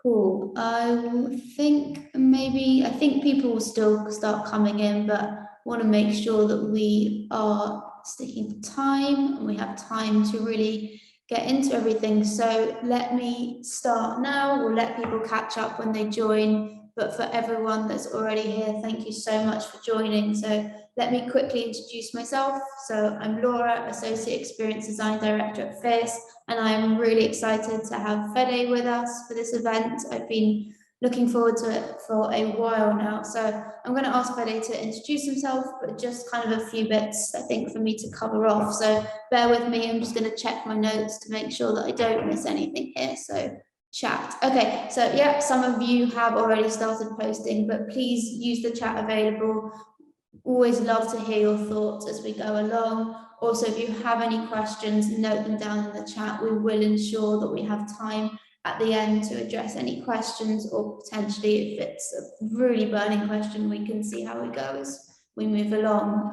Cool. I think people will still start coming in, but want to make sure that we are sticking to time and we have time to really get into everything. So let me start now. We'll let people catch up when they join. But for everyone that's already here, thank you so much for joining. So let me quickly introduce myself. So I'm Laura, Associate Experience Design Director at Fierce, and I'm really excited to have Fede with us for this event. I've been looking forward to it for a while now. So I'm going to ask Fede to introduce himself, but just kind of a few bits, I think, for me to cover off. So bear with me. I'm just going to check my notes to make sure that I don't miss anything here. So chat. Okay, so yeah, some of you have already started posting, but please use the chat available. Always love to hear your thoughts as we go along. Also, if you have any questions, note them down in the chat. We will ensure that we have time at the end to address any questions, or potentially if it's a really burning question, we can see how it goes. We move along.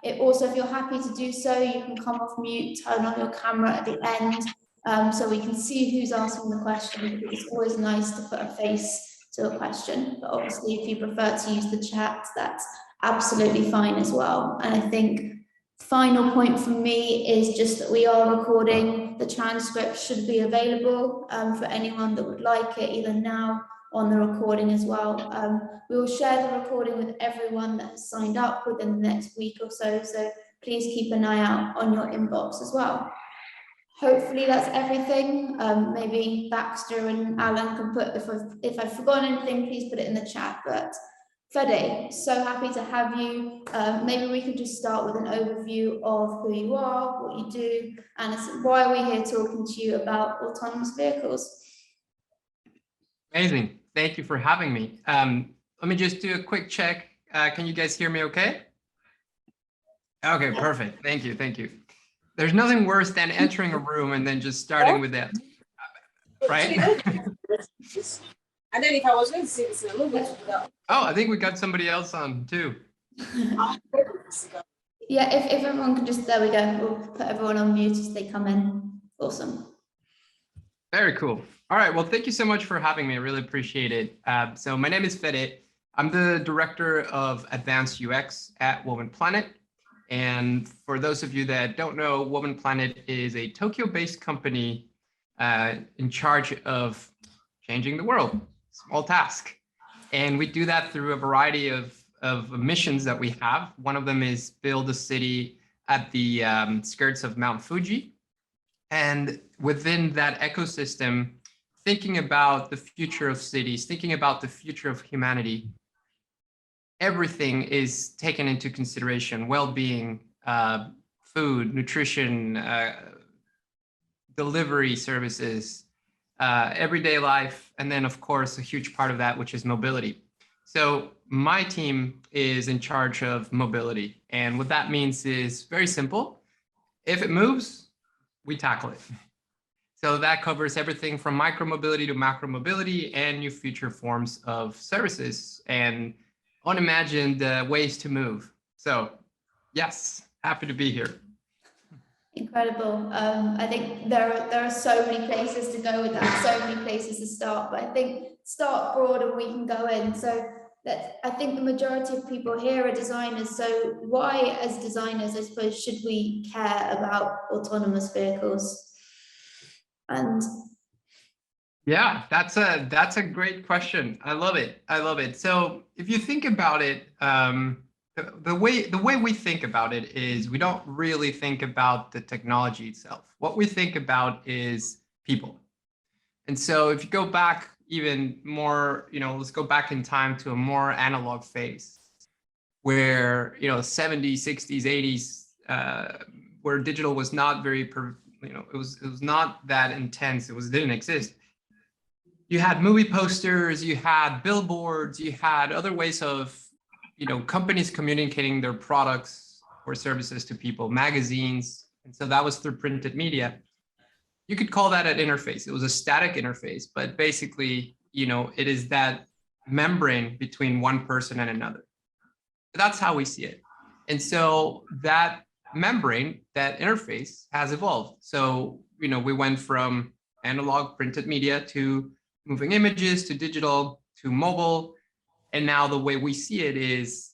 If you're happy to do so, you can come off mute, turn on your camera at the end, so we can see who's asking the question, because it's always nice to put a face to a question. But obviously, if you prefer to use the chat, that's absolutely fine as well. And I think final point for me is just that we are recording. The transcript should be available for anyone that would like it, either now on the recording as well. We will share the recording with everyone that has signed up within the next week or so. So please keep an eye out on your inbox as well. Hopefully that's everything. Maybe Baxter and Alan can put, if I've forgotten anything, please put it in the chat. But Fede, so happy to have you. Maybe we could just start with an overview of who you are, what you do, and why are we here talking to you about autonomous vehicles. Amazing. Thank you for having me. Let me just do a quick check. Can you guys hear me okay? Okay, perfect. Thank you. Thank you. There's nothing worse than entering a room and then just starting with that, right? And then if I was going to say this in a little bit. Oh, I think we got somebody else on too. Yeah, if everyone can just, there we go. We'll put everyone on mute as they come in. Awesome. Very cool. All right. Well, thank you so much for having me. I really appreciate it. So my name is Fede. I'm the director of advanced UX at Woven Planet. And for those of you that don't know, Woven Planet is a Tokyo-based company in charge of changing the world. Small task. And we do that through a variety of missions that we have. One of them is build a city at the skirts of Mount Fuji. And within that ecosystem, thinking about the future of cities, thinking about the future of humanity, everything is taken into consideration: well-being, food, nutrition, delivery services, everyday life, and then of course a huge part of that, which is mobility. So my team is in charge of mobility, and what that means is very simple. If it moves, we tackle it. So that covers everything from micro mobility to macro mobility and new future forms of services and unimagined ways to move. So yes, happy to be here. Incredible. I think there are so many places to go with that, so many places to start, but I think start broad and we can go in. So I think the majority of people here are designers. So why, as designers, I suppose, should we care about autonomous vehicles? And yeah, that's a great question. I love it. I love it. So if you think about it, the way we think about it is we don't really think about the technology itself. What we think about is people. And so if you go back even more, let's go back in time to a more analog phase where, 70s, 60s, 80s, where digital was not very, it was not that intense. It didn't exist. You had movie posters, you had billboards, you had other ways of, companies communicating their products or services to people, magazines. And so that was through printed media. You could call that an interface. It was a static interface, but basically, it is that membrane between one person and another. That's how we see it. And so that membrane, that interface has evolved. So, we went from analog printed media to moving images to digital to mobile. And now the way we see it is,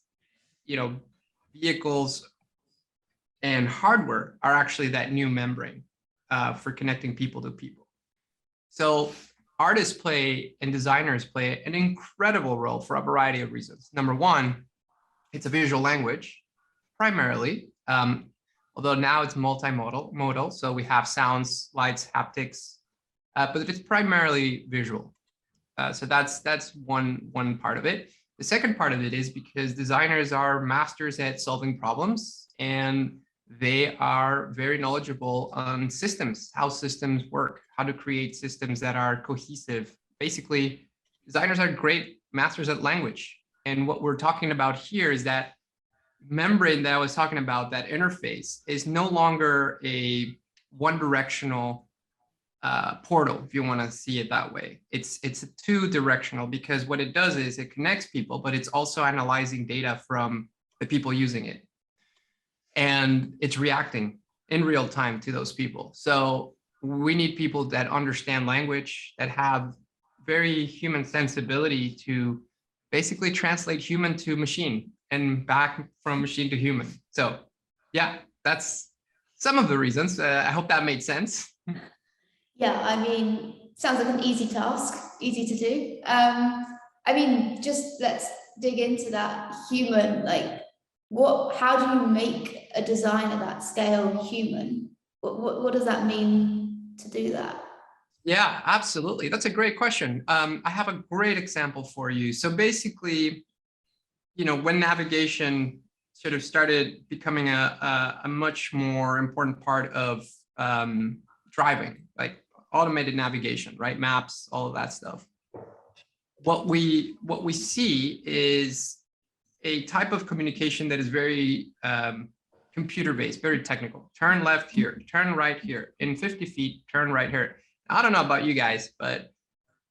vehicles and hardware are actually that new membrane for connecting people to people. So artists play and designers play an incredible role for a variety of reasons. Number one, it's a visual language, primarily, although now it's multimodal. So we have sounds, lights, haptics, but it's primarily visual. So that's one part of it. The second part of it is because designers are masters at solving problems, and they are very knowledgeable on systems, how systems work, how to create systems that are cohesive. Basically, designers are great masters at language. And what we're talking about here is that membrane that I was talking about, that interface, is no longer a one-directional portal, if you want to see it that way. It's two-directional, because what it does is it connects people, but it's also analyzing data from the people using it. And it's reacting in real time to those people. So we need people that understand language, that have very human sensibility to basically translate human to machine and back from machine to human. So yeah, that's some of the reasons. I hope that made sense. Yeah, I mean, sounds like an easy task, easy to do. I mean, just let's dig into that human, like how do you make a design at that scale human? What does that mean to do that? Yeah, absolutely. That's a great question. I have a great example for you. So basically, when navigation sort of started becoming a much more important part of driving, like automated navigation, right? Maps, all of that stuff. What we see is a type of communication that is very computer-based, very technical. Turn left here, turn right here. In 50 feet, turn right here. I don't know about you guys, but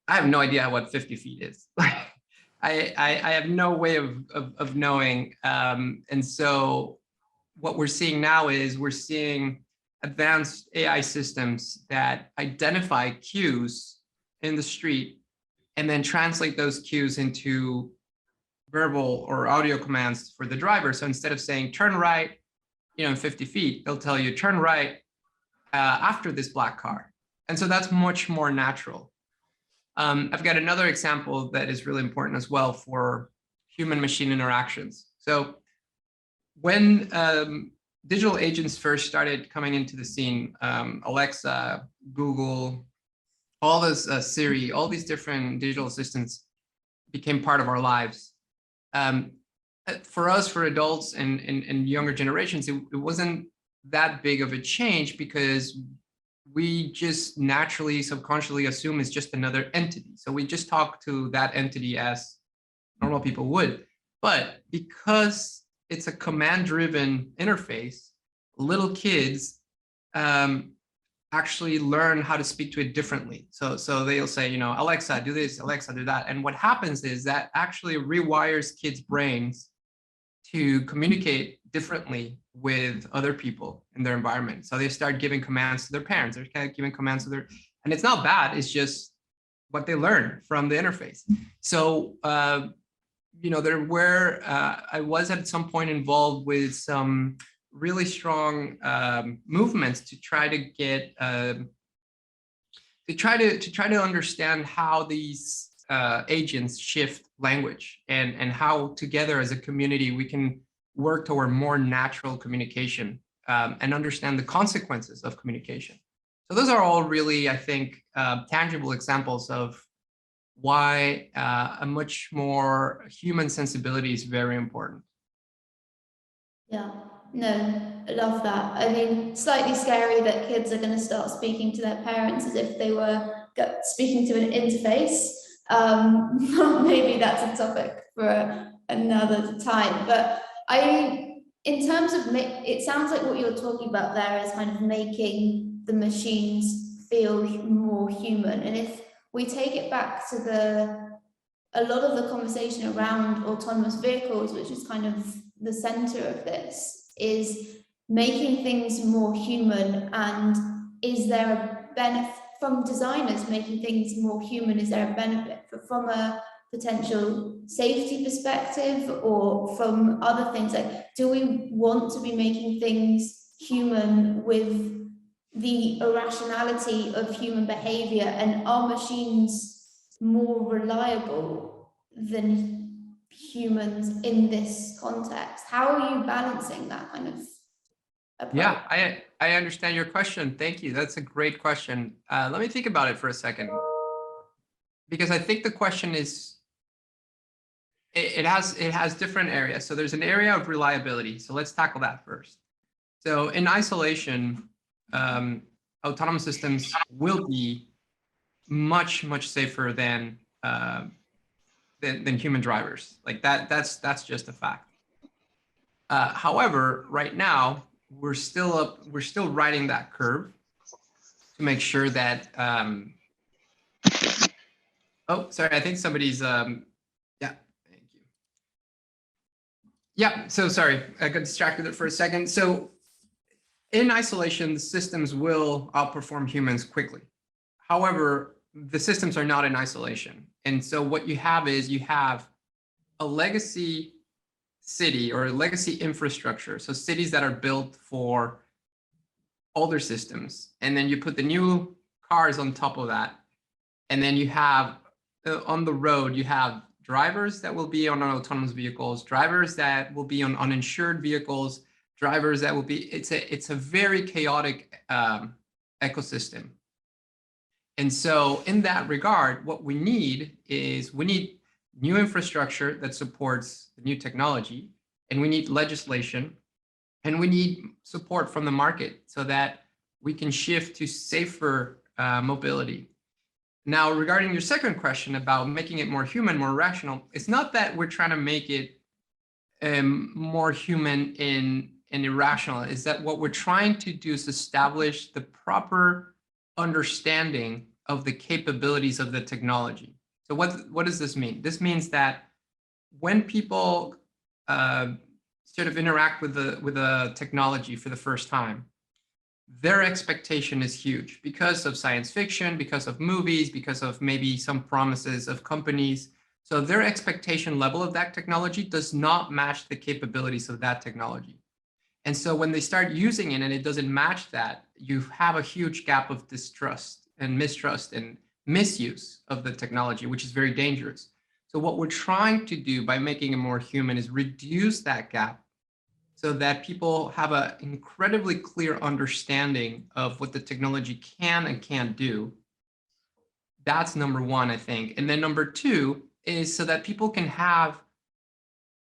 I have no idea what 50 feet is. I have no way of knowing. And so what we're seeing now is we're seeing advanced AI systems that identify cues in the street and then translate those cues into verbal or audio commands for the driver. So instead of saying turn right, in 50 feet, they'll tell you turn right after this black car. And so that's much more natural. I've got another example that is really important as well for human-machine interactions. So when digital agents first started coming into the scene, Alexa, Google, all this Siri, all these different digital assistants became part of our lives. For us, for adults and younger generations, it wasn't that big of a change because we just naturally, subconsciously assume it's just another entity. So we just talk to that entity as normal people would. But because it's a command-driven interface, little kids actually learn how to speak to it differently. So they'll say, Alexa, do this, Alexa, do that. And what happens is that actually rewires kids' brains to communicate differently with other people in their environment. So they start giving commands to their parents, they're kind of giving commands to and it's not bad, it's just what they learn from the interface. So, I was at some point involved with some really strong movements to try to get, to try to understand how these agents shift language and how together as a community we can work toward more natural communication and understand the consequences of communication. So those are all really, I think, tangible examples of why a much more human sensibility is very important. Yeah, no, I love that. I mean, slightly scary that kids are going to start speaking to their parents as if they were speaking to an interface. Maybe that's a topic for another time. But I mean, in terms of, it sounds like what you're talking about there is kind of making the machines feel more human. And if we take it back to a lot of the conversation around autonomous vehicles, which is kind of the center of this, is making things more human. And is there a benefit from designers making things more human, is there a benefit? But from a potential safety perspective, or from other things, like, do we want to be making things human with the irrationality of human behavior, and are machines more reliable than humans in this context? How are you balancing that kind of approach? Yeah, I understand your question. Thank you. That's a great question. Let me think about it for a second, because I think the question is, it has different areas. So there's an area of reliability. So let's tackle that first. So in isolation, autonomous systems will be much safer than human drivers. Like that's just a fact. However, right now we're still riding that curve to make sure that. Oh, sorry. I think somebody's. Yeah. Thank you. Yeah. So sorry, I got distracted there for a second. So in isolation, the systems will outperform humans quickly. However, the systems are not in isolation. And so what you have is you have a legacy city or a legacy infrastructure. So cities that are built for older systems. And then you put the new cars on top of that. And then you have on the road, you have drivers that will be on autonomous vehicles, drivers that will be on uninsured vehicles, drivers that will be, it's a very chaotic ecosystem. And so in that regard, what we need is new infrastructure that supports the new technology, and we need legislation, and we need support from the market so that we can shift to safer mobility. Now, regarding your second question about making it more human, more rational, it's not that we're trying to make it more human and irrational. Is that what we're trying to do is establish the proper understanding of the capabilities of the technology. So what does this mean? This means that when people sort of interact with the technology for the first time, their expectation is huge because of science fiction, because of movies, because of maybe some promises of companies. So their expectation level of that technology does not match the capabilities of that technology. And so when they start using it and it doesn't match that, you have a huge gap of distrust and mistrust and misuse of the technology, which is very dangerous. So what we're trying to do by making it more human is reduce that gap so that people have an incredibly clear understanding of what the technology can and can't do. That's number one, I think. And then number two is so that people can have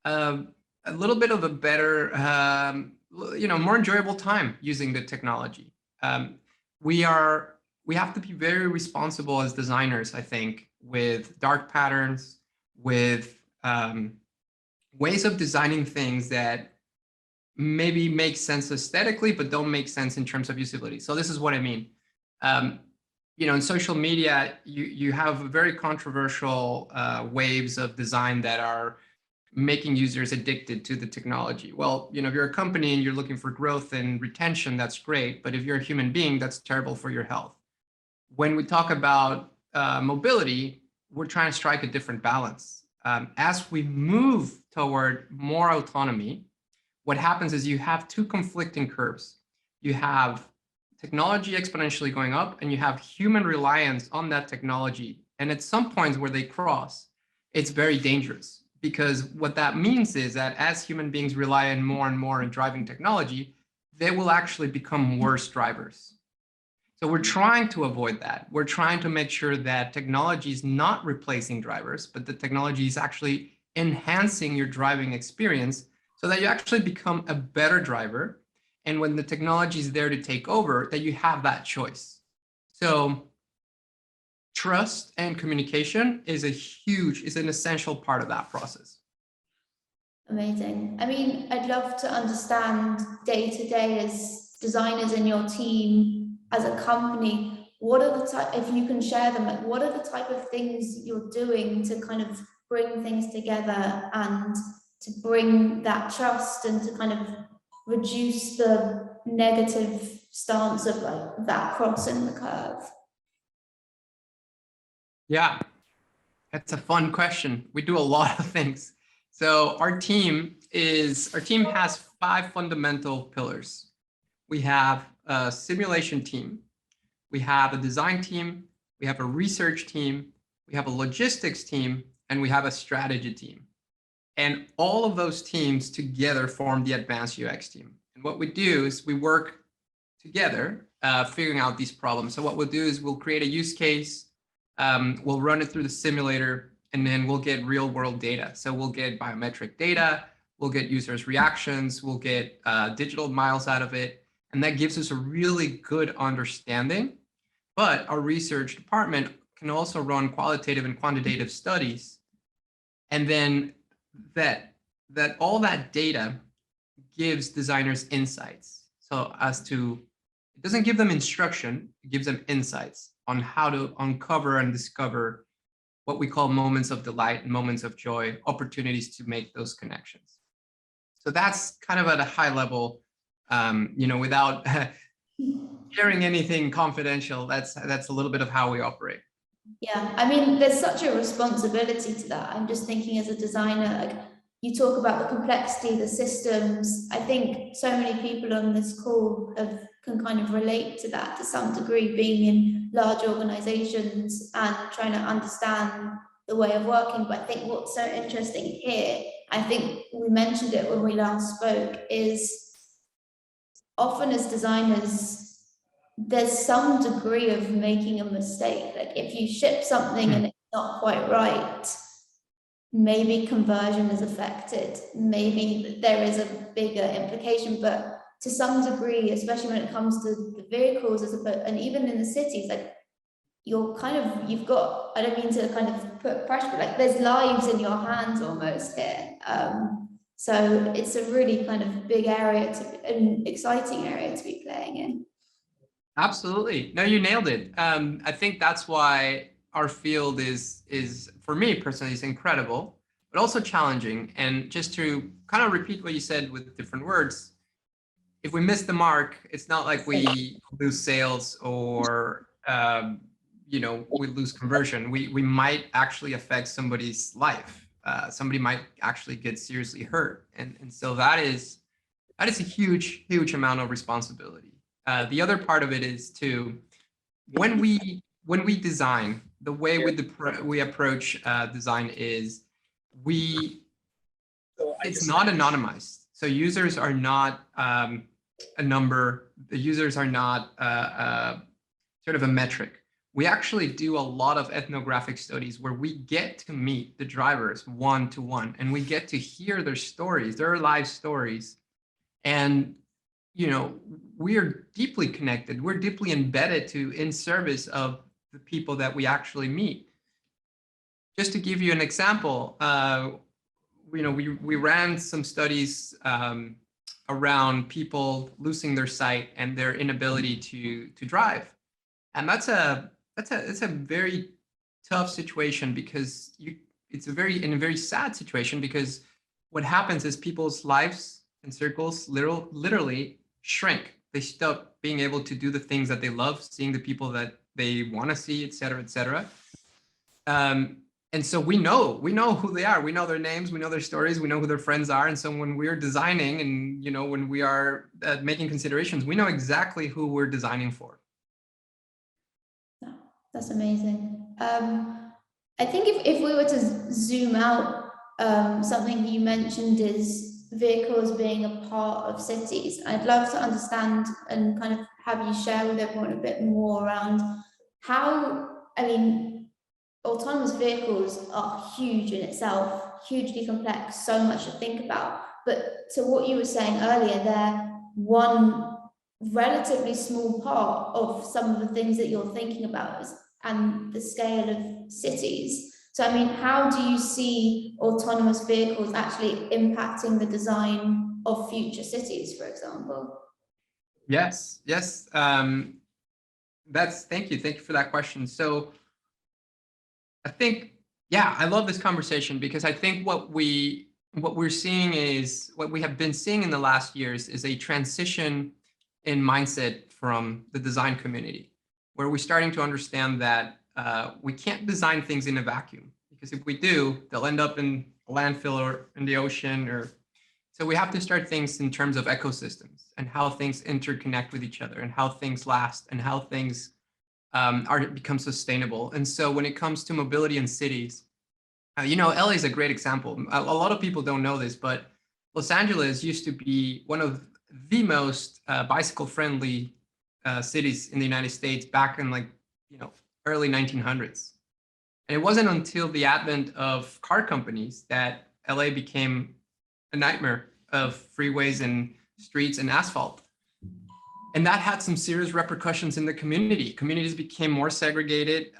a little bit of a better, more enjoyable time using the technology. We have to be very responsible as designers, I think, with dark patterns, with ways of designing things that maybe make sense aesthetically, but don't make sense in terms of usability. So this is what I mean. In social media, you have very controversial waves of design that are making users addicted to the technology. Well, if you're a company and you're looking for growth and retention, that's great. But if you're a human being, that's terrible for your health. When we talk about mobility, we're trying to strike a different balance. As we move toward more autonomy, what happens is you have two conflicting curves. You have technology exponentially going up, and you have human reliance on that technology. And at some points where they cross, it's very dangerous, because what that means is that as human beings rely on more and more on driving technology, they will actually become worse drivers. So we're trying to avoid that. We're trying to make sure that technology is not replacing drivers, but the technology is actually enhancing your driving experience so that you actually become a better driver. And when the technology is there to take over, that you have that choice. So trust and communication is an essential part of that process. Amazing. I mean, I'd love to understand day to day as designers in your team, as a company, what are the type, if you can share them, like what are the type of things you're doing to kind of bring things together and to bring that trust and to kind of reduce the negative stance of like that crossing the curve? Yeah, that's a fun question. We do a lot of things. So our team has 5 fundamental pillars. We have a simulation team, we have a design team, we have a research team, we have a logistics team, and we have a strategy team. And all of those teams together form the advanced UX team. And what we do is we work together, figuring out these problems. So what we'll do is we'll create a use case, we'll run it through the simulator, and then we'll get real world data. So we'll get biometric data, we'll get users' reactions, we'll get digital miles out of it. And that gives us a really good understanding. But our research department can also run qualitative and quantitative studies. And then that all that data gives designers insights. So as to, it doesn't give them instruction, it gives them insights on how to uncover and discover what we call moments of delight, moments of joy, opportunities to make those connections. So that's kind of at a high level, without sharing anything confidential. That's a little bit of how we operate. Yeah, I mean, there's such a responsibility to that. I'm just thinking as a designer, like, you talk about the complexity, the systems. I think so many people on this call can kind of relate to that to some degree, being in large organizations and trying to understand the way of working. But I think what's so interesting here, I think we mentioned it when we last spoke, is often as designers, there's some degree of making a mistake. Like if you ship something and it's not quite right, maybe conversion is affected, maybe there is a bigger implication, but to some degree, especially when it comes to the vehicles, and even in the cities, like you've got, I don't mean to kind of put pressure, but like there's lives in your hands almost here. So it's a really kind of big area, an exciting area to be playing in. Absolutely. No, you nailed it. I think that's why our field is for me personally, is incredible, but also challenging. And just to kind of repeat what you said with different words, if we miss the mark, it's not like we lose sales or we lose conversion. We might actually affect somebody's life. Somebody might actually get seriously hurt, and so that is a huge amount of responsibility. The other part of it is when we design, the way we approach design is it's not anonymized. So users are not a number. The users are not sort of a metric. We actually do a lot of ethnographic studies where we get to meet the drivers one-to-one, and we get to hear their stories, their life stories. And we are deeply connected. We're deeply embedded in service of the people that we actually meet. Just to give you an example, we ran some studies around people losing their sight and their inability to drive, and that's a very tough situation because it's a very sad situation, because what happens is people's lives and circles literally shrink. They stop being able to do the things that they love, seeing the people that they want to see, et cetera. And so we know who they are. We know their names, we know their stories, we know who their friends are. And so when we're designing and, when we are making considerations, we know exactly who we're designing for. That's amazing. I think if we were to zoom out, something you mentioned is vehicles being a part of cities. I'd love to understand and kind of have you share with everyone a bit more around how, autonomous vehicles are huge in itself, hugely complex, so much to think about. But to what you were saying earlier, they're one relatively small part of some of the things that you're thinking about and the scale of cities. So, how do you see autonomous vehicles actually impacting the design of future cities, for example? Yes. Thank you for that question. So I think, I love this conversation because I think what we're seeing is what we have been seeing in the last years is a transition in mindset from the design community, where we're starting to understand that we can't design things in a vacuum, because if we do, they'll end up in a landfill or in the ocean. Or so we have to start things in terms of ecosystems and how things interconnect with each other and how things last and how things become sustainable. And so when it comes to mobility in cities, LA is a great example. A lot of people don't know this, but Los Angeles used to be one of the most bicycle friendly cities in the United States back in early 1900s. And it wasn't until the advent of car companies that LA became a nightmare of freeways and streets and asphalt. And that had some serious repercussions in the community. Communities became more segregated.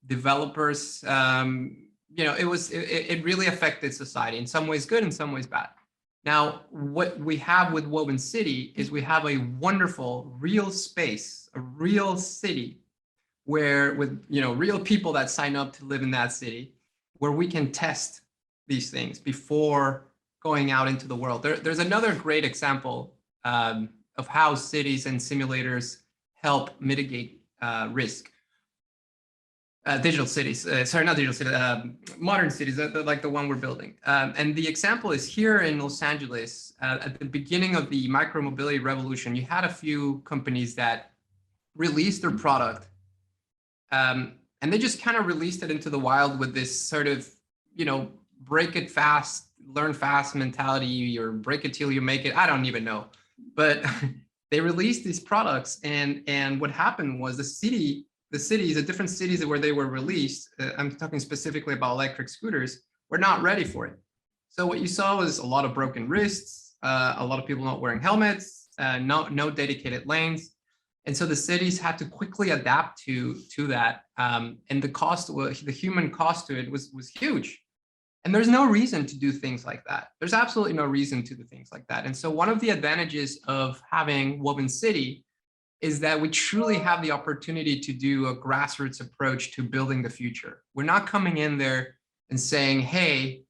Developers, it really affected society, in some ways good, in some ways bad. Now, what we have with Woven City is we have a wonderful real space, a real city, where with real people that sign up to live in that city, where we can test these things before going out into the world. There's another great example of how cities and simulators help mitigate risk. Digital cities, not digital cities, modern cities, like the one we're building. And the example is here in Los Angeles, at the beginning of the micromobility revolution, you had a few companies that released their product, and they just kind of released it into the wild with this sort of, break it fast, learn fast mentality, or break it till you make it. I don't even know. But they released these products, and what happened was the cities, the different cities where they were released, I'm talking specifically about electric scooters, were not ready for it. So what you saw was a lot of broken wrists, a lot of people not wearing helmets, no dedicated lanes. And so the cities had to quickly adapt to that. And the human cost to it was huge. And there's no reason to do things like that. There's absolutely no reason to do things like that. And so one of the advantages of having Woven City is that we truly have the opportunity to do a grassroots approach to building the future. We're not coming in there and saying, hey,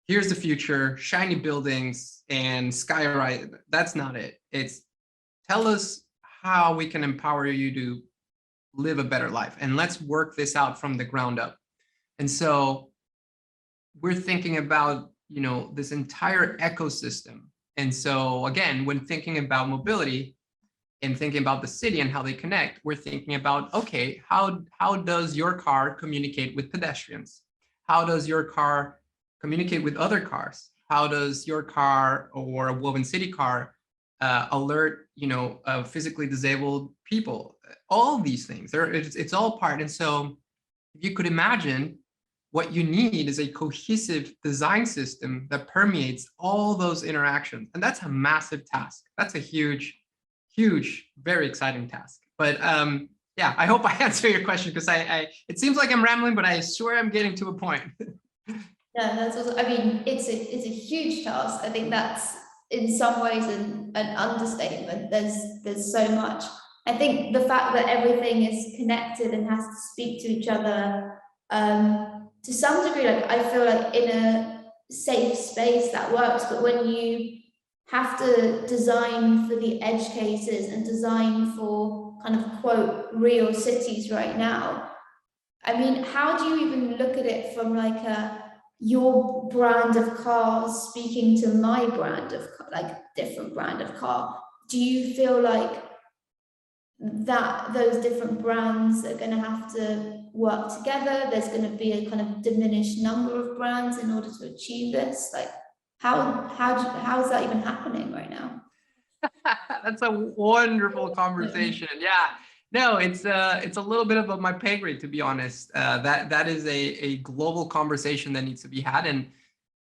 here's the future, shiny buildings and skyrise. That's not it. It's tell us how we can empower you to live a better life. And let's work this out from the ground up. And so we're thinking about, this entire ecosystem. And so again, when thinking about mobility and thinking about the city and how they connect, we're thinking about, okay, how does your car communicate with pedestrians? How does your car communicate with other cars? How does your car or a Woven City car alert, physically disabled people? All these things, it's all part. And so if you could imagine, what you need is a cohesive design system that permeates all those interactions. And that's a massive task. That's a huge, very exciting task. But yeah, I hope I answer your question, because it seems like I'm rambling, but I swear I'm getting to a point. Yeah, that's also, it's a huge task. I think that's in some ways an understatement. There's so much. I think the fact that everything is connected and has to speak to each other, to some degree, I feel like in a safe space that works, but when you have to design for the edge cases and design for kind of quote real cities right now, how do you even look at it from your brand of cars speaking to my brand of different brand of car? Do you feel like that those different brands are going to have to work together? There's going to be a kind of diminished number of brands in order to achieve this? How is that even happening right now? That's a wonderful conversation. Yeah, no, it's a little bit of my pay grade, to be honest. That is a global conversation that needs to be had, and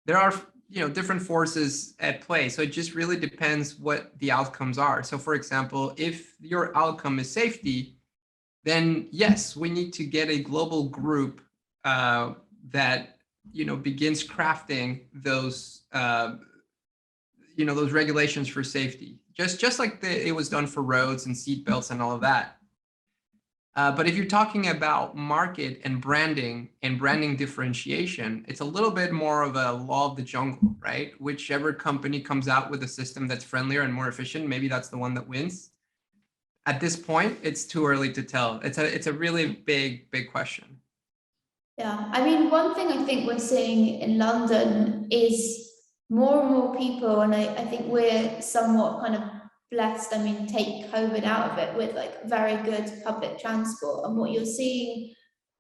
there are different forces at play. So it just really depends what the outcomes are. So for example, if your outcome is safety, then yes, we need to get a global group that begins crafting those those regulations for safety, just like it was done for roads and seat belts and all of that. But if you're talking about market and branding differentiation, it's a little bit more of a law of the jungle, right? Whichever company comes out with a system that's friendlier and more efficient, maybe that's the one that wins. at this point, it's too early to tell. It's a really big question. Yeah, I mean, one thing I think we're seeing in London is more and more people, and I think we're somewhat kind of blessed. I mean, take COVID out of it with like very good public transport. And what you're seeing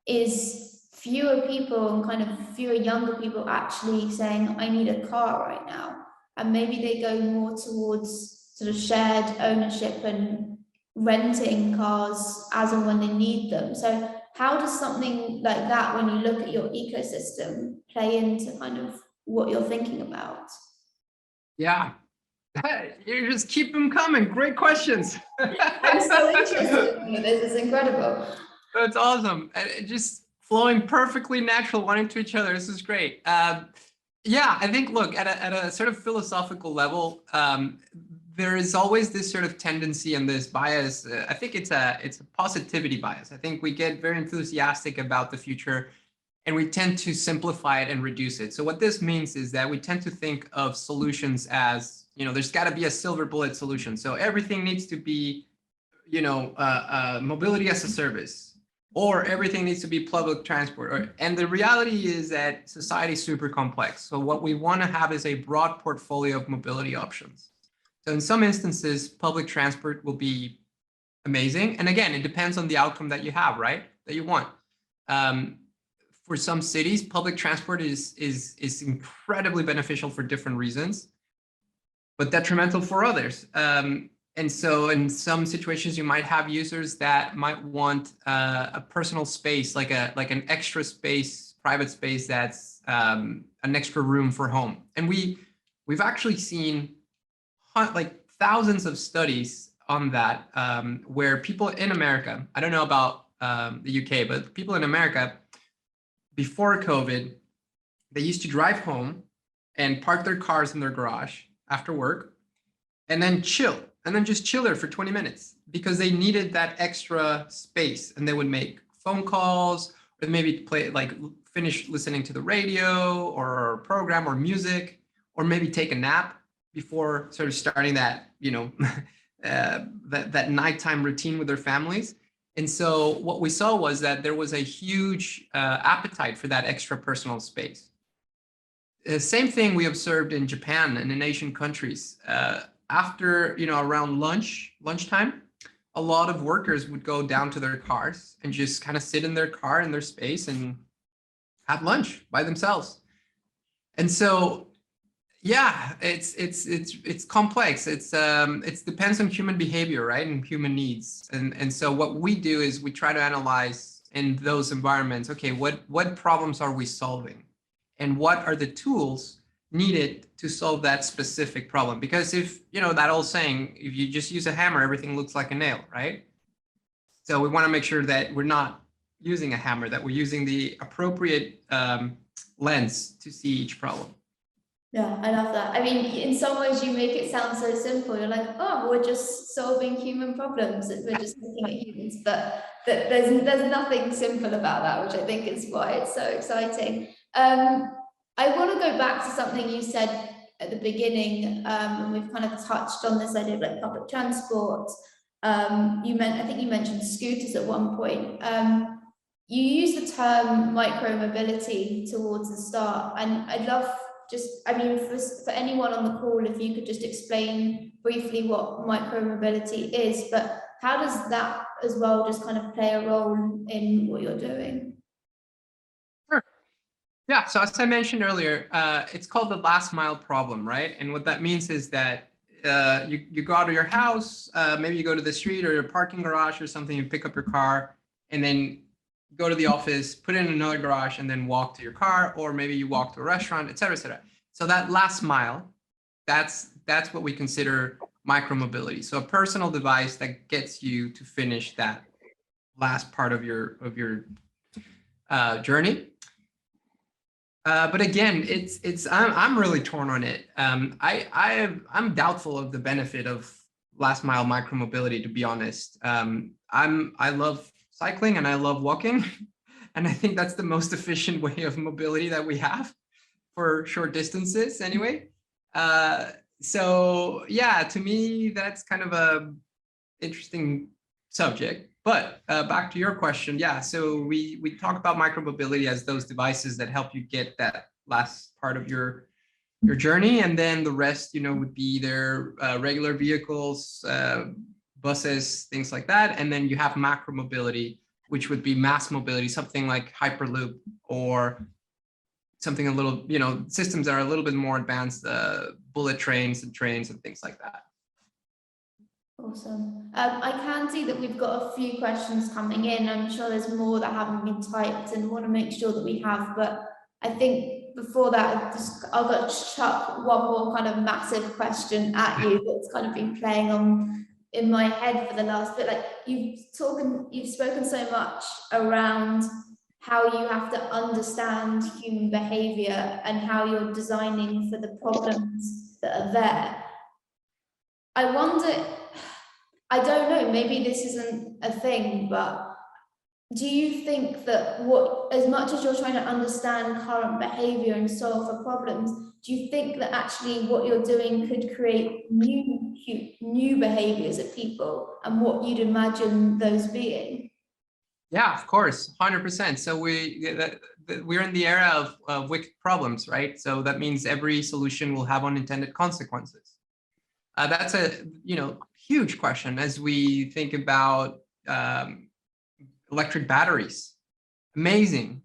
is fewer people and kind of fewer younger people actually saying, I need a car right now. And maybe they go more towards sort of shared ownership and renting cars as and when they need them. So how does something like that, when you look at your ecosystem, play into kind of what you're thinking about? Yeah, you just keep them coming. Great questions. I'm so interested in this. It's incredible. That's awesome. And it just flowing perfectly natural one into each other. This is great. Yeah, I think, look, at a sort of philosophical level, there is always this sort of tendency and this bias. I think it's a positivity bias. I think we get very enthusiastic about the future and we tend to simplify it and reduce it. So what this means is that we tend to think of solutions as, there's got to be a silver bullet solution. So everything needs to be, mobility as a service, or everything needs to be public transport. And the reality is that society is super complex. So what we want to have is a broad portfolio of mobility options. So in some instances, public transport will be amazing. And again, it depends on the outcome that you have, right? That you want. For some cities, public transport is incredibly beneficial for different reasons, but detrimental for others. And so in some situations, you might have users that might want a personal space, like an extra space, private space that's an extra room for home. And we've actually seen like thousands of studies on that, where people in America, I don't know about the UK, but people in America, before COVID, they used to drive home and park their cars in their garage after work and then chill. And then just chill there for 20 minutes because they needed that extra space. And they would make phone calls, or maybe finish listening to the radio or a program or music, or maybe take a nap before sort of starting that, that nighttime routine with their families. And so what we saw was that there was a huge appetite for that extra personal space. Same thing we observed in Japan and in Asian countries. After, around lunchtime, a lot of workers would go down to their cars and just kind of sit in their car in their space and have lunch by themselves. And so, yeah, it's complex. It depends on human behavior, right, and human needs. And so what we do is we try to analyze in those environments. Okay, what problems are we solving, and what are the tools needed to solve that specific problem? Because if, that old saying, if you just use a hammer, everything looks like a nail, right? So we want to make sure that we're not using a hammer, that we're using the appropriate lens to see each problem. Yeah, I love that. I mean, in some ways you make it sound so simple. You're like, oh, we're just solving human problems. We're just looking at humans, but there's nothing simple about that, which I think is why it's so exciting. I want to go back to something you said at the beginning, and we've kind of touched on this idea of like public transport. I think you mentioned scooters at one point. You used the term micro-mobility towards the start, and I'd love for anyone on the call, if you could just explain briefly what micro-mobility is, but how does that as well just kind of play a role in what you're doing? Sure. Yeah, so as I mentioned earlier, it's called the last mile problem, right? And what that means is that you go out of your house, maybe you go to the street or your parking garage or something, you pick up your car, and then go to the office, put it in another garage, and then walk to your car, or maybe you walk to a restaurant, et cetera, et cetera. So that last mile, that's what we consider micromobility. So a personal device that gets you to finish that last part of your journey. But again, I'm really torn on it. I'm doubtful of the benefit of last mile micromobility, to be honest. I love cycling and I love walking, and I think that's the most efficient way of mobility that we have for short distances anyway. So yeah, to me, that's kind of a interesting subject. But back to your question, yeah. So we talk about micromobility as those devices that help you get that last part of your journey, and then the rest, would be either regular vehicles, buses, things like that, and then you have macromobility, which would be mass mobility, something like Hyperloop or something a little, systems that are a little bit more advanced, bullet trains and trains and things like that. Awesome. I can see that we've got a few questions coming in. I'm sure there's more that haven't been typed and want to make sure that we have, but I think before that, I've got to chuck one more kind of massive question at you that's kind of been playing on in my head for the last bit. Like you've spoken so much around how you have to understand human behavior and how you're designing for the problems that are there. I wonder, I don't know, maybe this isn't a thing, but do you think that as much as you're trying to understand current behavior and solve for problems, do you think that actually what you're doing could create new behaviors of people and what you'd imagine those being? Yeah, of course, 100%. So we're in the era of wicked problems, right? So that means every solution will have unintended consequences. That's a huge question as we think about electric batteries. Amazing,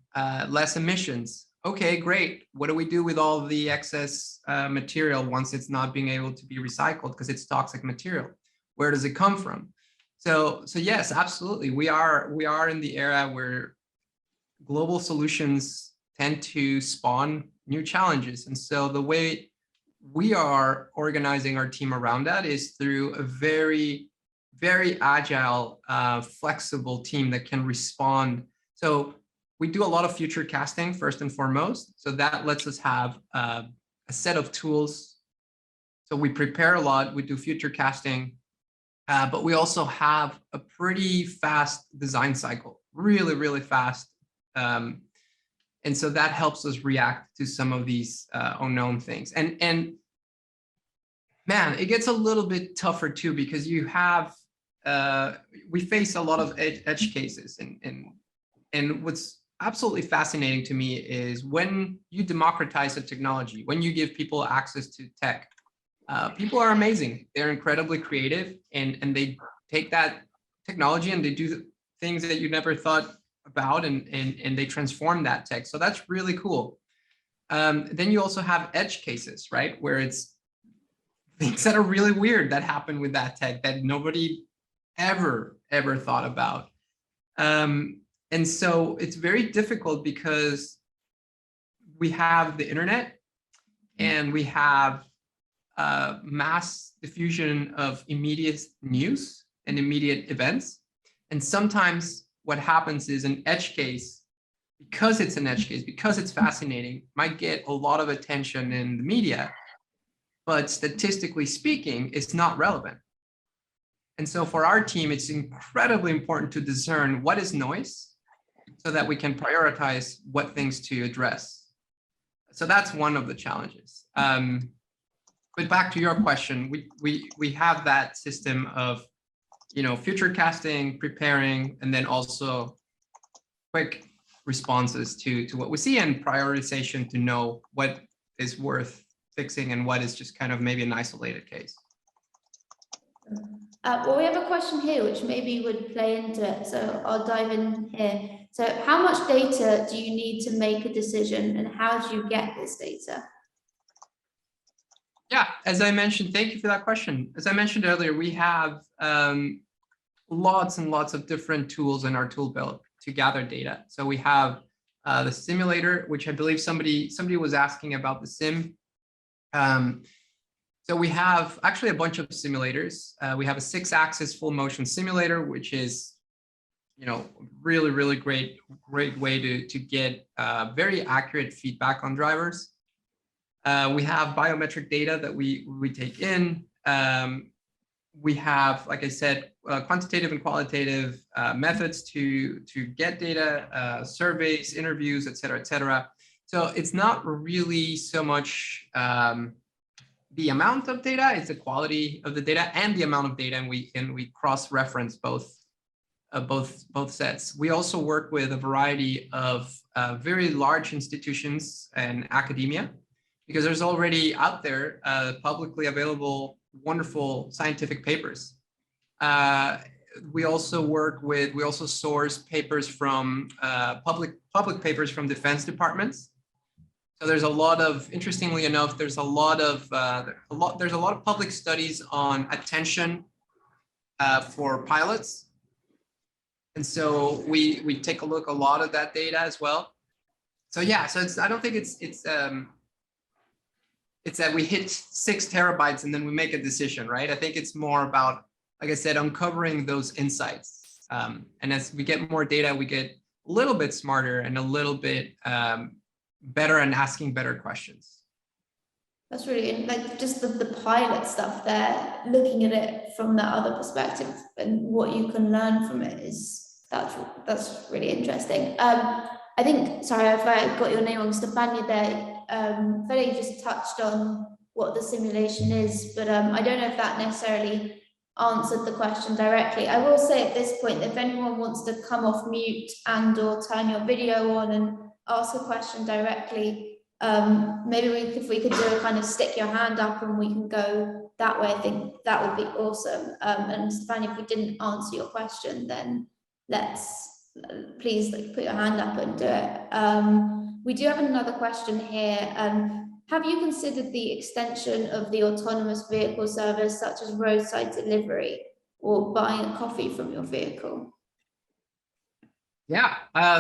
less emissions. Okay, great. What do we do with all the excess material once it's not being able to be recycled because it's toxic material? Where does it come from? So yes, absolutely. We are in the era where global solutions tend to spawn new challenges. And so the way we are organizing our team around that is through a very, very agile, flexible team that can respond. So we do a lot of future casting first and foremost. So that lets us have a set of tools. So we prepare a lot, we do future casting, but we also have a pretty fast design cycle, really, really fast. And so that helps us react to some of these unknown things. And man, it gets a little bit tougher too, because you have, we face a lot of edge cases. And what's absolutely fascinating to me is when you democratize a technology, when you give people access to tech, people are amazing. They're incredibly creative, and they take that technology and they do things that you never thought about, and they transform that tech. So that's really cool. Then you also have edge cases, right? Where it's things that are really weird that happen with that tech that nobody ever thought about. And so it's very difficult because we have the internet and we have mass diffusion of immediate news and immediate events. And sometimes what happens is an edge case, because it's an edge case, because it's fascinating, might get a lot of attention in the media, but statistically speaking, it's not relevant. And so for our team, it's incredibly important to discern what is noise so that we can prioritize what things to address. So that's one of the challenges. But back to your question, we have that system of future casting, preparing, and then also quick responses to what we see, and prioritization to know what is worth fixing and what is just kind of maybe an isolated case. Well, we have a question here which maybe would play into it, so I'll dive in here. So how much data do you need to make a decision, and how do you get this data? Yeah, as I mentioned, thank you for that question. As I mentioned earlier, we have lots and lots of different tools in our tool belt to gather data. So we have the simulator, which I believe somebody was asking about the sim. So we have actually a bunch of simulators. We have a 6-axis full motion simulator, which is really, really great way to get very accurate feedback on drivers. We have biometric data that we take in. We have, like I said, quantitative and qualitative methods to get data, surveys, interviews, et cetera, et cetera. So it's not really so much the amount of data, it's the quality of the data and the amount of data, and we cross-reference both both sets. We also work with a variety of very large institutions and academia, because there's already out there publicly available wonderful scientific papers. We also source papers from public papers from defense departments. So there's a lot of, interestingly enough, there's a lot of public studies on attention for pilots. And so we take a look a lot of that data as well. So yeah, so I don't think it's that we hit 6 terabytes and then we make a decision, right? I think it's more about, like I said, uncovering those insights. And as we get more data, we get a little bit smarter and a little bit better and asking better questions. That's really, like, just the pilot stuff there, looking at it from that other perspective and what you can learn from it that's really interesting. I think, sorry if I got your name wrong, Stefania there, Fede just touched on what the simulation is, but I don't know if that necessarily answered the question directly. I will say at this point, if anyone wants to come off mute and or turn your video on and ask a question directly, maybe if we could do a kind of stick your hand up and we can go that way, I think that would be awesome. And Stefania, if we didn't answer your question, then please put your hand up and do it. We do have another question here. Have you considered the extension of the autonomous vehicle service, such as roadside delivery or buying a coffee from your vehicle? Yeah,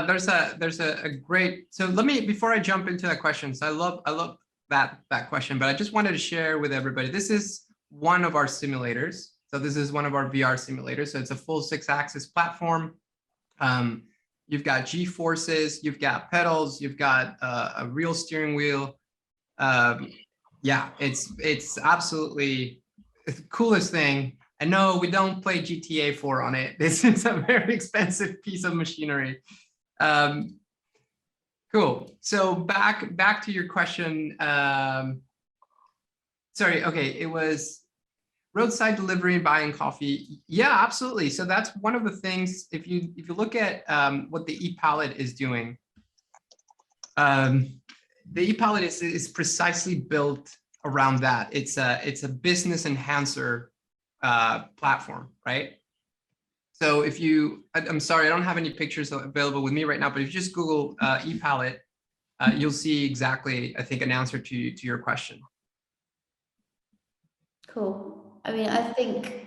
there's a great, so let me, before I jump into that question, so I love that question, but I just wanted to share with everybody, this is one of our simulators. So this is one of our VR simulators. So it's a full 6-axis platform. You've got G-forces, you've got pedals, you've got a real steering wheel. Yeah, it's absolutely the coolest thing. I know we don't play GTA 4 on it. This is a very expensive piece of machinery. Cool. So back to your question. Sorry. Okay, it was roadside delivery and buying coffee. Yeah, absolutely. So that's one of the things. If you look at what the EPalette is doing, the EPalette is precisely built around that. It's a business enhancer platform, right? So if you, I'm sorry, I don't have any pictures available with me right now, but if you just Google EPalette, you'll see exactly, I think, an answer to your question. Cool. I mean, I think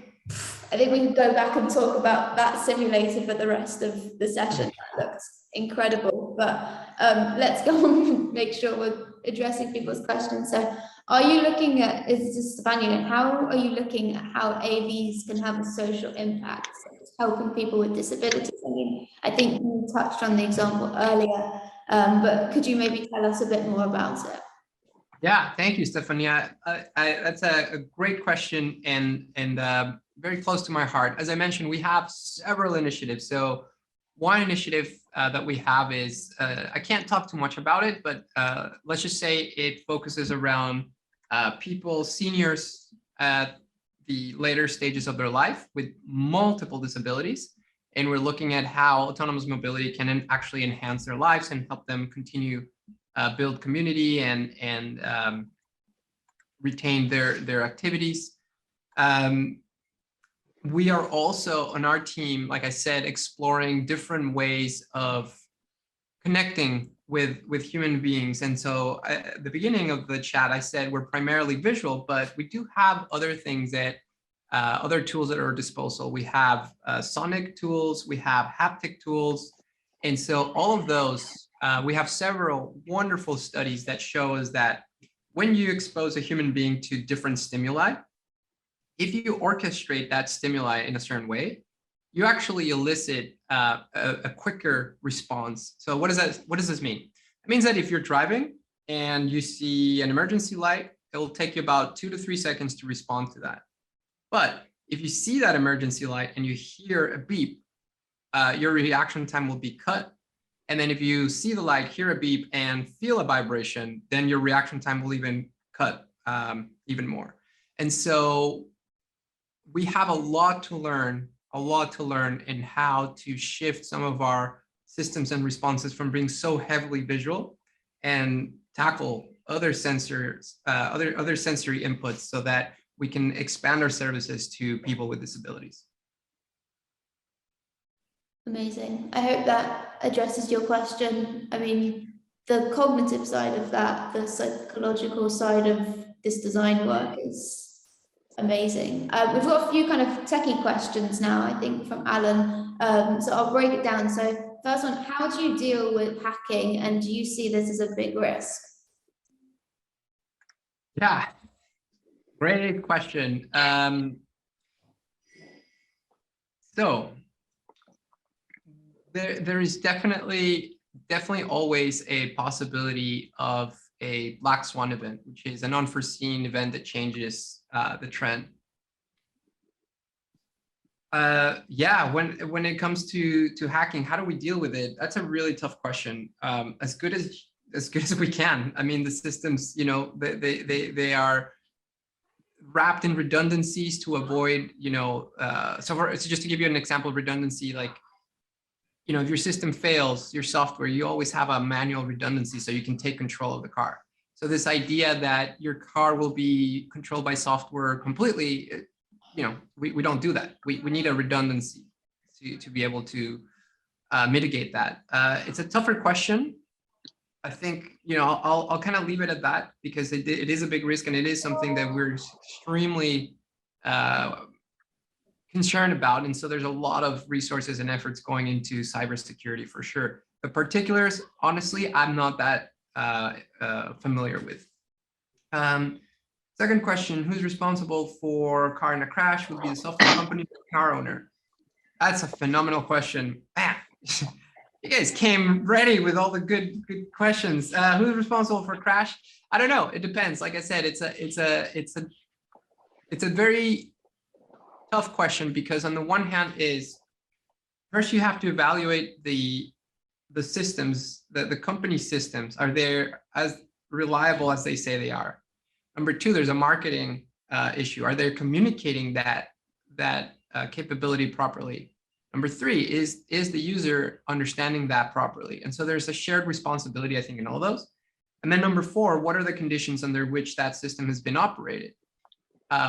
we can go back and talk about that simulator for the rest of the session. That looks incredible, but let's go on and make sure we're addressing people's questions. So are you looking at, is this Stefania, how are you looking at how AVs can have a social impact, such as helping people with disabilities? I mean, I think you touched on the example earlier, but could you maybe tell us a bit more about it? Yeah, thank you, Stefania. That's a great question and very close to my heart. As I mentioned, we have several initiatives. So one initiative that we have is, I can't talk too much about it, but let's just say it focuses around people, seniors at the later stages of their life with multiple disabilities. And we're looking at how autonomous mobility can actually enhance their lives and help them continue build community and retain their activities. We are also on our team, like I said, exploring different ways of connecting with human beings. And so at the beginning of the chat, I said we're primarily visual, but we do have other things that other tools at our disposal. We have sonic tools, we have haptic tools. And so all of those, we have several wonderful studies that show us that when you expose a human being to different stimuli, if you orchestrate that stimuli in a certain way, you actually elicit a quicker response. So what does this mean? It means that if you're driving and you see an emergency light, it will take you about 2 to 3 seconds to respond to that. But if you see that emergency light and you hear a beep, your reaction time will be cut. And then if you see the light, hear a beep, and feel a vibration, then your reaction time will even cut even more. And so we have a lot to learn a lot to learn in how to shift some of our systems and responses from being so heavily visual and tackle other sensors, other sensory inputs so that we can expand our services to people with disabilities. Amazing. I hope that addresses your question. I mean, the cognitive side of that, the psychological side of this design work is amazing. We've got a few kind of techie questions now, I think, from Alan. So I'll break it down. So first one, how do you deal with hacking, and do you see this as a big risk? Yeah, great question. So there is definitely always a possibility of a black swan event, which is an unforeseen event that changes the trend. Yeah, when it comes to hacking, how do we deal with it? That's a really tough question. As good as we can. I mean, the systems, you know, they are wrapped in redundancies to avoid, you know, so just to give you an example of redundancy, like, you know, if your system fails, your software, you always have a manual redundancy so you can take control of the car. So this idea that your car will be controlled by software completely, you know, we don't do that. We need a redundancy to be able to mitigate that. It's a tougher question. I think, you know, I'll kind of leave it at that because it is a big risk, and it is something that we're extremely concerned about. And so there's a lot of resources and efforts going into cybersecurity for sure. The particulars, honestly, I'm not that familiar with. Second question, who's responsible for a car in a crash? Would be the software company or the car owner? That's a phenomenal question. Man, you guys came ready with all the good questions. Who's responsible for a crash? I don't know. It depends. Like I said, it's a very tough question because on the one hand is first you have to evaluate the systems, the company systems, are they as reliable as they say they are? Number two, there's a marketing issue. Are they communicating that capability properly? Number three, is the user understanding that properly? And so there's a shared responsibility, I think, in all those. And then number four, what are the conditions under which that system has been operated?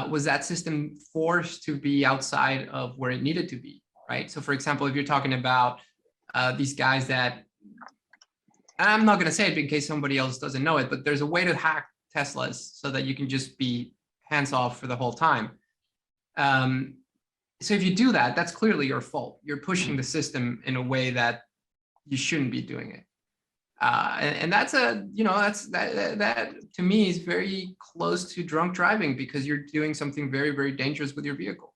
Was that system forced to be outside of where it needed to be, right? So for example, if you're talking about these guys that, and I'm not going to say it in case somebody else doesn't know it, but there's a way to hack Teslas so that you can just be hands off for the whole time. So if you do that, that's clearly your fault. You're pushing the system in a way that you shouldn't be doing it. And that's that to me is very close to drunk driving because you're doing something very, very dangerous with your vehicle.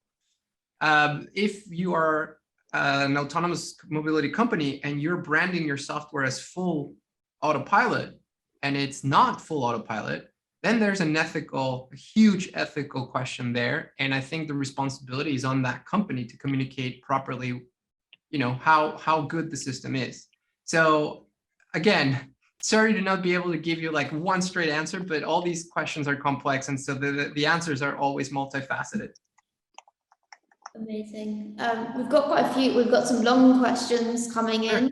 If you are an autonomous mobility company and you're branding your software as full autopilot and it's not full autopilot, then there's a huge ethical question there. And I think the responsibility is on that company to communicate properly, you know, how good the system is. So again, sorry to not be able to give you like one straight answer, but all these questions are complex. And so the answers are always multifaceted. Amazing. We've got quite a few, we've got some long questions coming in.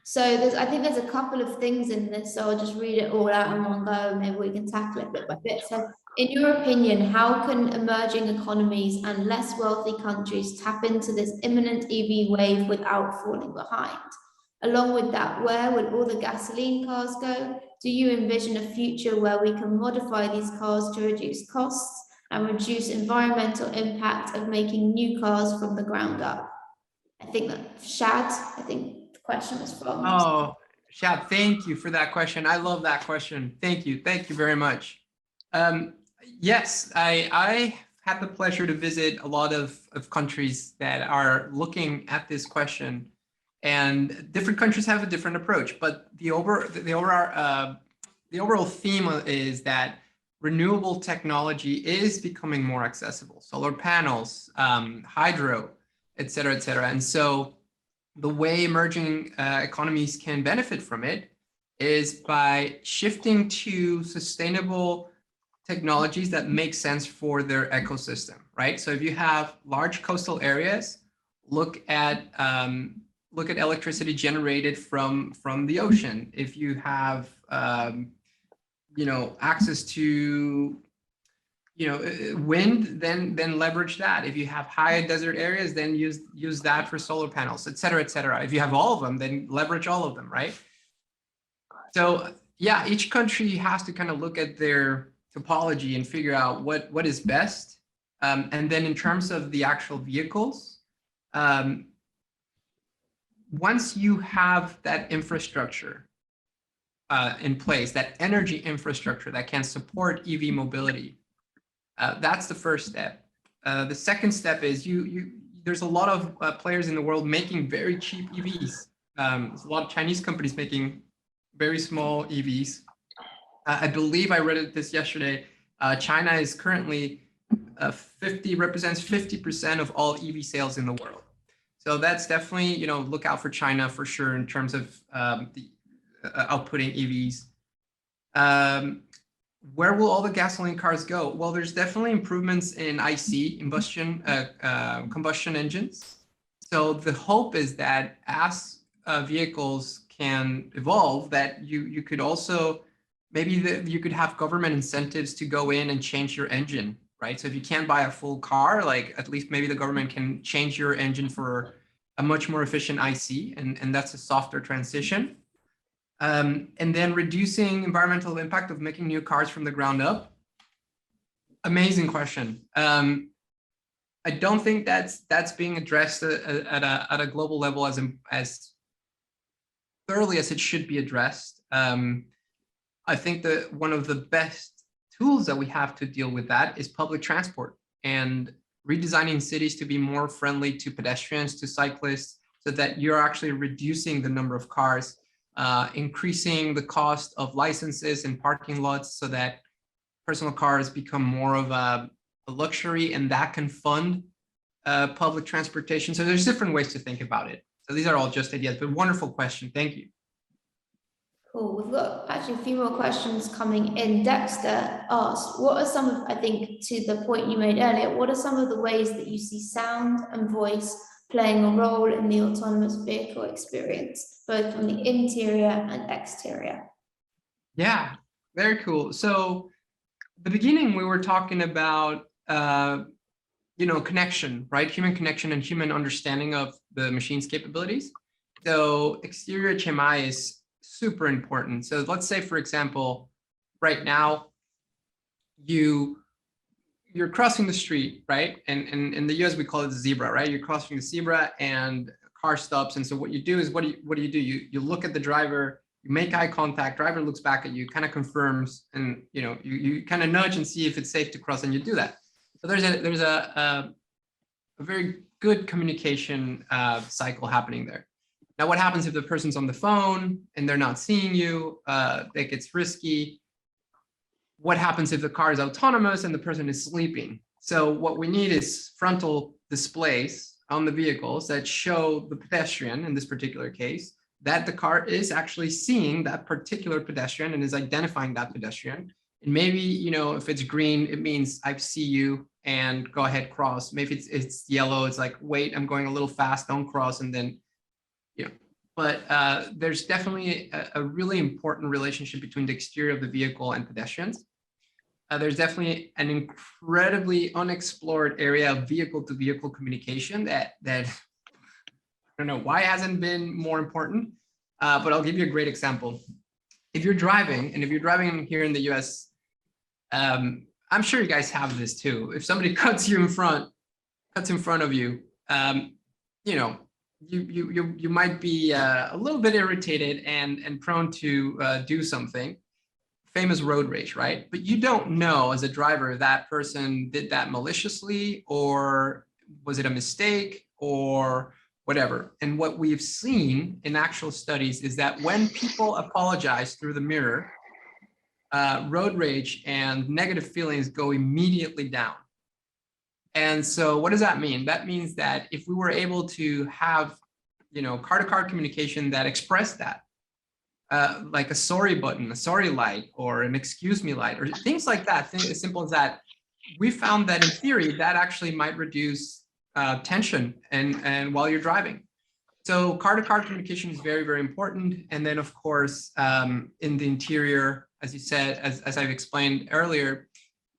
So I think there's a couple of things in this, so I'll just read it all out in one go, maybe we can tackle it bit by bit. So in your opinion, how can emerging economies and less wealthy countries tap into this imminent EV wave without falling behind? Along with that, where will all the gasoline cars go? Do you envision a future where we can modify these cars to reduce costs and reduce environmental impact of making new cars from the ground up? I think that Shad, I think the question was from. Oh, Shad, thank you for that question. I love that question. Thank you very much. Yes, I had the pleasure to visit a lot of countries that are looking at this question, and different countries have a different approach, but the overall theme is that renewable technology is becoming more accessible. Solar panels, hydro, et cetera, et cetera. And so the way emerging economies can benefit from it is by shifting to sustainable technologies that make sense for their ecosystem, right? So if you have large coastal areas, look at electricity generated from the ocean. If you have access to wind, then leverage that. If you have high desert areas, then use that for solar panels, et cetera, et cetera. If you have all of them, then leverage all of them, right? So yeah, each country has to kind of look at their topology and figure out what is best. And then in terms of the actual vehicles, once you have that infrastructure in place, that energy infrastructure that can support EV mobility, that's the first step. The second step is there's a lot of players in the world making very cheap EVs. There's a lot of Chinese companies making very small EVs. I believe I read this yesterday. China is currently represents 50% of all EV sales in the world. So that's definitely, look out for China for sure in terms of the outputting EVs. Where will all the gasoline cars go? Well, there's definitely improvements in IC, combustion engines. So the hope is that as vehicles can evolve, that you could also, maybe you could have government incentives to go in and change your engine, right? So if you can't buy a full car, like at least maybe the government can change your engine for a much more efficient IC, and that's a softer transition. And then reducing environmental impact of making new cars from the ground up. Amazing question. I don't think that's being addressed at a global level as thoroughly as it should be addressed. I think that one of the best tools that we have to deal with that is public transport and redesigning cities to be more friendly to pedestrians, to cyclists, so that you're actually reducing the number of cars. Increasing the cost of licenses and parking lots so that personal cars become more of a luxury, and that can fund public transportation. So there's different ways to think about it. So these are all just ideas, but wonderful question. Thank you. Cool. We've got actually a few more questions coming in. Dexter asked, what are some of, I think to the point you made earlier, what are some of the ways that you see sound and voice playing a role in the autonomous vehicle experience, both from the interior and exterior? Yeah, very cool. So at the beginning, we were talking about, connection, right? Human connection and human understanding of the machine's capabilities. So exterior HMI is super important. So let's say, for example, right now, you're crossing the street, right? And in the US, we call it the zebra, right? You're crossing the zebra and a car stops. And so what you do is, what do you do? You look at the driver, you make eye contact, driver looks back at you, kind of confirms, and you kind of nudge and see if it's safe to cross, and you do that. So there's a very good communication cycle happening there. Now, what happens if the person's on the phone and they're not seeing you? That gets risky. What happens if the car is autonomous and the person is sleeping? So what we need is frontal displays on the vehicles that show the pedestrian, in this particular case, that the car is actually seeing that particular pedestrian and is identifying that pedestrian. And maybe, if it's green, it means I see you and go ahead, cross. Maybe it's yellow, it's like, wait, I'm going a little fast, don't cross. And then, but there's definitely a really important relationship between the exterior of the vehicle and pedestrians. There's definitely an incredibly unexplored area of vehicle-to-vehicle communication that I don't know why it hasn't been more important, but I'll give you a great example. If you're driving, and if you're driving here in the US, I'm sure you guys have this too. If somebody cuts in front of you, you might be a little bit irritated and prone to do something. Famous road rage, right? But you don't know as a driver that person did that maliciously, or was it a mistake, or whatever. And what we've seen in actual studies is that when people apologize through the mirror, road rage and negative feelings go immediately down. And so what does that mean? That means that if we were able to have, car-to-car communication that expressed that, like a sorry button, a sorry light, or an excuse me light, or things like that, things as simple as that. We found that in theory, that actually might reduce tension and while you're driving. So car-to-car communication is very, very important. And then, of course, in the interior, as you said, as I've explained earlier,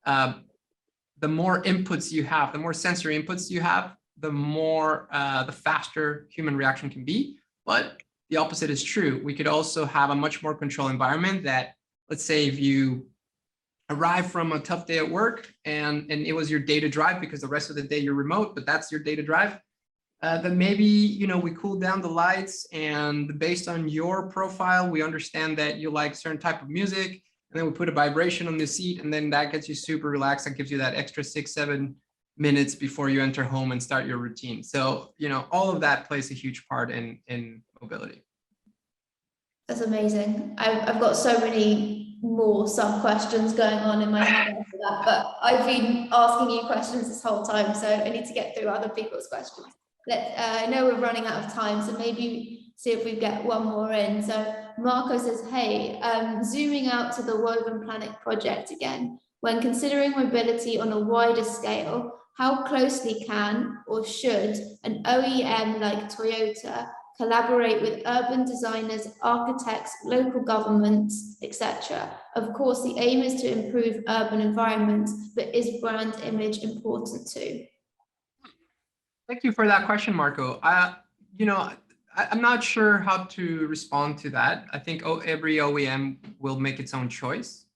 the more inputs you have, the more sensory inputs you have, the more, the faster human reaction can be. But the opposite is true. We could also have a much more controlled environment that, let's say, if you arrive from a tough day at work and it was your day to drive because the rest of the day you're remote, but that's your day to drive, then maybe, you know, we cool down the lights, and based on your profile, we understand that you like certain type of music, and then we put a vibration on the seat, and then that gets you super relaxed. That gives you that extra 6-7 minutes before you enter home and start your routine. So, you know, all of that plays a huge part in mobility. That's amazing. I've got so many more sub questions going on in my head after that, but I've been asking you questions this whole time, so I need to get through other people's questions. I know we're running out of time, so maybe see if we get one more in. So Marco says, hey, zooming out to the Woven Planet project again, when considering mobility on a wider scale, how closely can or should an OEM like Toyota collaborate with urban designers, architects, local governments, etc.? Of course, the aim is to improve urban environments, but is brand image important too? Thank you for that question, Marco. You know, I'm not sure how to respond to that. I think every OEM will make its own choice.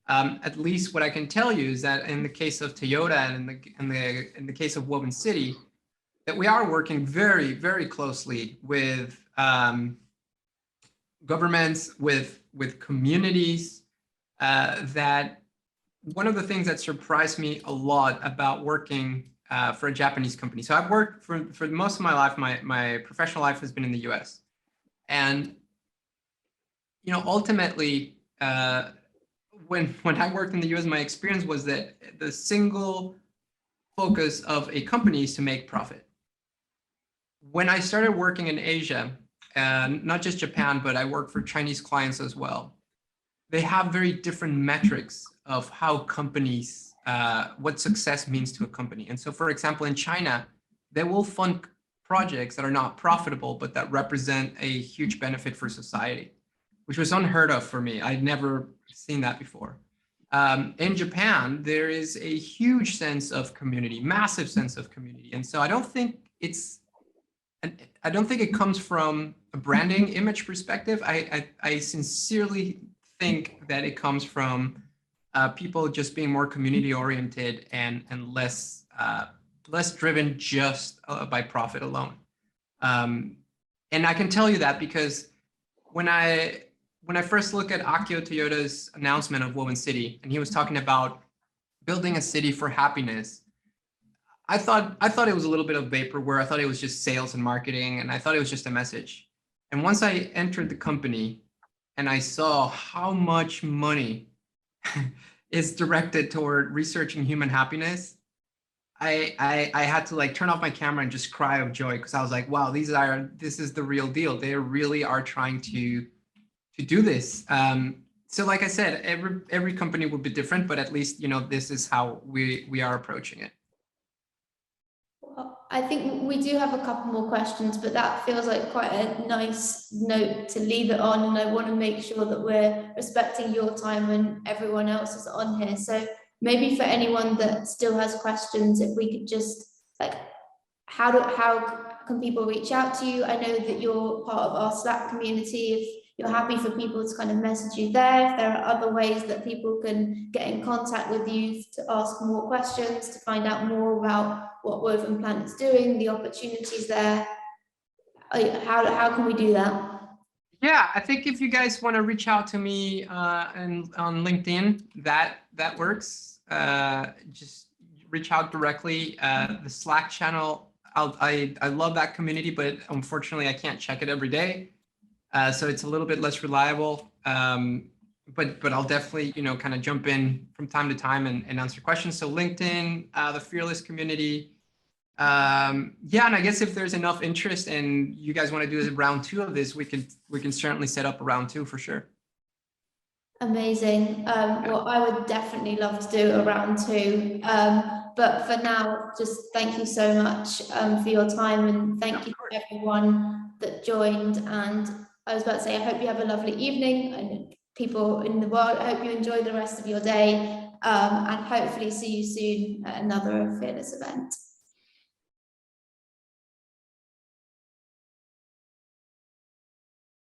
At least what I can tell you is that in the case of Toyota and in the case of Woven City, that we are working very, very closely with governments, with communities. That one of the things that surprised me a lot about working for a Japanese company. So I've worked for most of my life, my professional life has been in the US. And, you know, ultimately, when I worked in the US, my experience was that the single focus of a company is to make profit. When I started working in Asia, not just Japan, but I worked for Chinese clients as well, they have very different metrics of how companies, what success means to a company. And so, for example, in China, they will fund projects that are not profitable, but that represent a huge benefit for society, which was unheard of for me. I'd never seen that before. In Japan, there is a huge sense of community, massive sense of community. And so I don't think it comes from a branding image perspective. I sincerely think that it comes from people just being more community oriented and less driven just by profit alone. And I can tell you that because when I first look at Akio Toyoda's announcement of Woven City, and he was talking about building a city for happiness, I thought it was a little bit of vaporware. I thought it was just sales and marketing, and I thought it was just a message. And once I entered the company and I saw how much money is directed toward researching human happiness, I had to like turn off my camera and just cry of joy, because I was like, wow, this is the real deal. They really are trying to do this. So like I said, every company will be different, but at least, you know, this is how we are approaching it. Well, I think we do have a couple more questions, but that feels like quite a nice note to leave it on. And I want to make sure that we're respecting your time and everyone else's on here. So maybe for anyone that still has questions, if we could just like, how can people reach out to you? I know that you're part of our Slack community. If you're happy for people to kind of message you there, if there are other ways that people can get in contact with you to ask more questions, to find out more about what Woven Planet's doing, the opportunities there, how can we do that? Yeah, I think if you guys want to reach out to me and on LinkedIn, that works. Just reach out directly. The Slack channel, I love that community, but unfortunately I can't check it every day. So it's a little bit less reliable, but I'll definitely, you know, kind of jump in from time to time and answer questions. So LinkedIn, the Fearless community, Yeah, and I guess if there's enough interest and you guys want to do a round 2 of this, we can certainly set up a round 2 for sure. Amazing. Well, I would definitely love to do a round 2. But for now, just thank you so much for your time, and thank you to everyone that joined. And I was about to say, I hope you have a lovely evening, and people in the world, I hope you enjoy the rest of your day, and hopefully see you soon at another Fearless event.